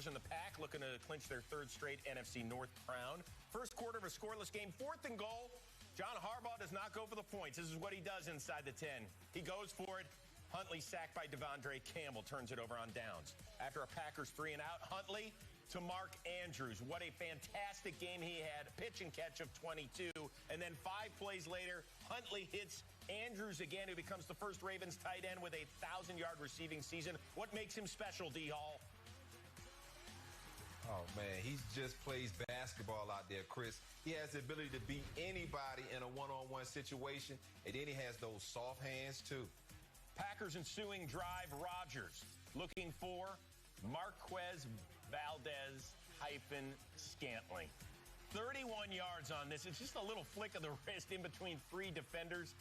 Steelers in the pack looking to clinch their third straight NFC North crown. First quarter of a scoreless game, 4th and goal. John Harbaugh does not go for the points. This is what he does inside the 10. He goes for it. Huntley sacked by Devondre Campbell, turns it over on downs. After a Packers 3-and-out, Huntley to Mark Andrews. What a fantastic game he had. Pitch and catch of 22. And then 5 plays later, Huntley hits Andrews again, who becomes the first Ravens tight end with a 1,000-yard receiving season. What makes him special, D-Hall? Oh, man, he just plays basketball out there, Chris. He has the ability to beat anybody in a one-on-one situation, and then he has those soft hands, too. Packers ensuing drive, Rodgers looking for Marquez Valdez-Scantling. 31 yards on this. It's just a little flick of the wrist in between 3 defenders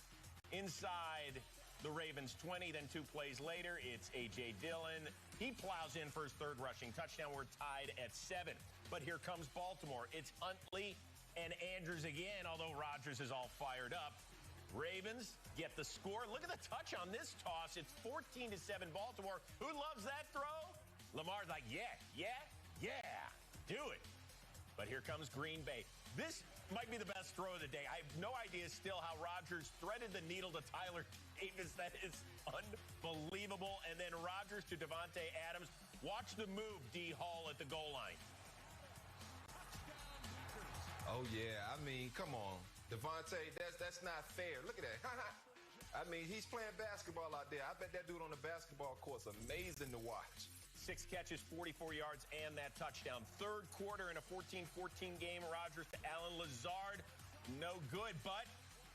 inside the Ravens 20. Then 2 plays later, it's A.J. Dillon. He plows in for his 3rd rushing touchdown. We're tied at 7. But here comes Baltimore. It's Huntley and Andrews again, although Rodgers is all fired up. Ravens get the score. Look at the touch on this toss. It's 14-7 Baltimore. Who loves that throw? Lamar's like, yeah, do it. But here comes Green Bay. This might be the best throw of the day. I have no idea still how Rodgers threaded the needle to Tyler Davis. That is unbelievable. And then Rodgers to Davante Adams. Watch the move, D. Hall at the goal line. Oh, yeah. I mean, come on. Davante, that's not fair. Look at that. I mean, he's playing basketball out there. I bet that dude on the basketball court's amazing to watch. 6 catches, 44 yards, and that touchdown. 3rd quarter in a 14-14 game. Rodgers to Allen Lazard. No good, but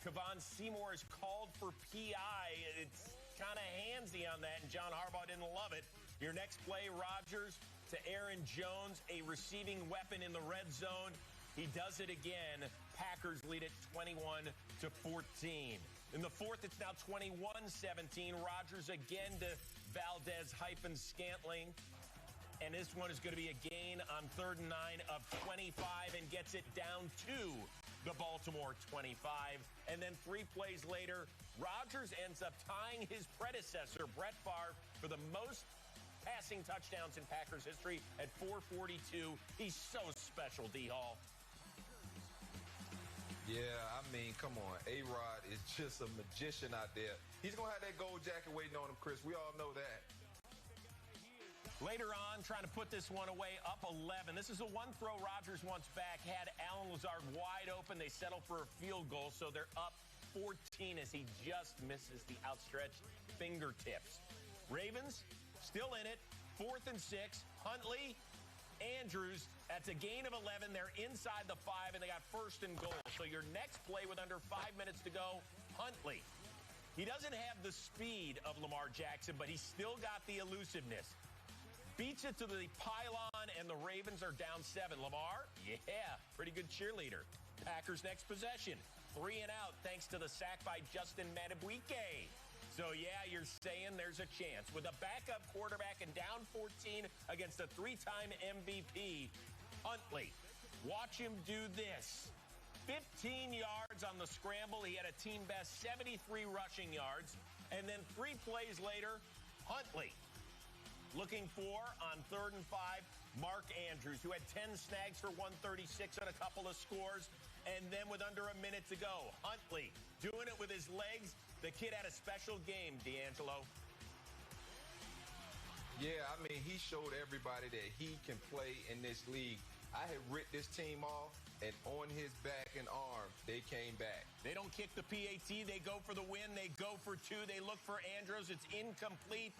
Kevon Seymour is called for PI. It's kind of handsy on that, and John Harbaugh didn't love it. Your next play, Rodgers to Aaron Jones, a receiving weapon in the red zone. He does it again. Packers lead it 21-14. In the 4th, it's now 21-17. Rodgers again to Valdez-Scantling. And this one is going to be a gain on 3rd and 9 of 25 and gets it down to the Baltimore 25. And then 3 plays later, Rodgers ends up tying his predecessor, Brett Favre, for the most passing touchdowns in Packers history at 442. He's so special, D-Hall. Yeah, I mean, come on. A-Rod is just a magician out there. He's going to have that gold jacket waiting on him, Chris. We all know that. Later on, trying to put this one away, up 11. This is the one throw Rodgers wants back. Had Allen Lazard wide open. They settle for a field goal, so they're up 14 as he just misses the outstretched fingertips. Ravens still in it. 4th and 6. Huntley, Andrews, that's a gain of 11. They're inside the 5, and they got 1st and goal. So your next play with under 5 minutes to go, Huntley. He doesn't have the speed of Lamar Jackson, but he's still got the elusiveness. Beats it to the pylon, and the Ravens are down 7. Lamar, yeah, pretty good cheerleader. Packers' next possession, 3-and-out, thanks to the sack by Justin Madubuike. So, yeah, you're saying there's a chance. With a backup quarterback and down 14 against a 3-time MVP, Huntley. Watch him do this. 15 yards on the scramble. He had a team-best 73 rushing yards. And then 3 plays later, Huntley looking for, on 3rd and 5, Mark Andrews, who had 10 snags for 136 and a couple of scores. And then with under a minute to go, Huntley doing it with his legs. The kid had a special game, D'Angelo. Yeah, I mean, he showed everybody that he can play in this league. I had ripped this team off, and on his back and arm, they came back. They don't kick the PAT. They go for the win. They go for 2. They look for Andrews. It's incomplete.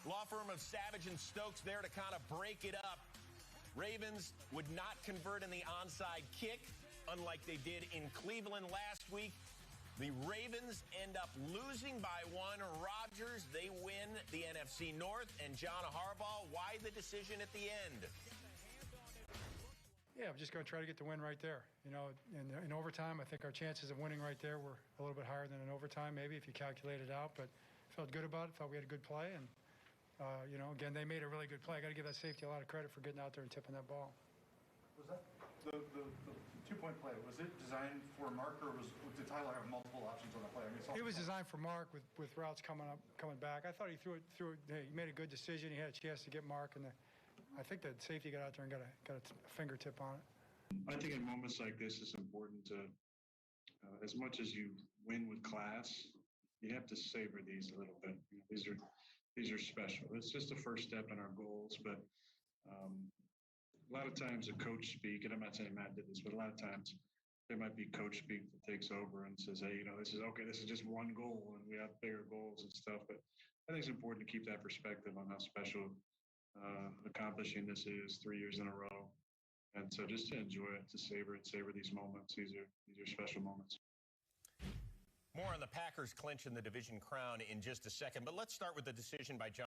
Law firm of Savage and Stokes there to kind of break it up. Ravens would not convert in the onside kick, unlike they did in Cleveland last week. The Ravens end up losing by 1. Rodgers, they win the NFC North. And John Harbaugh, why the decision at the end? Yeah, I'm just going to try to get the win right there. You know, in overtime, I think our chances of winning right there were a little bit higher than in overtime, maybe, if you calculate it out. But felt good about it, thought we had a good play. And, you know, again, they made a really good play. I got to give that safety a lot of credit for getting out there and tipping that ball. Was that the 2-point play? Was it designed for Mark, or did Tyler have multiple options on the play? I mean, it was designed for Mark with routes coming back. I thought he threw it. He made a good decision. He had a chance to get Mark in I think that safety got out there and got a fingertip on it. I think in moments like this, it's important to, as much as you win with class, you have to savor these a little bit. These are special. It's just the first step in our goals, but a lot of times a coach speak, and I'm not saying Matt did this, but a lot of times there might be coach speak that takes over and says, hey, this is just one goal and we have bigger goals and stuff. But I think it's important to keep that perspective on how special accomplishing this is 3 years in a row. And so just to enjoy it, to savor these moments. These are special moments. More on the Packers clinching the division crown in just a second, but let's start with the decision by John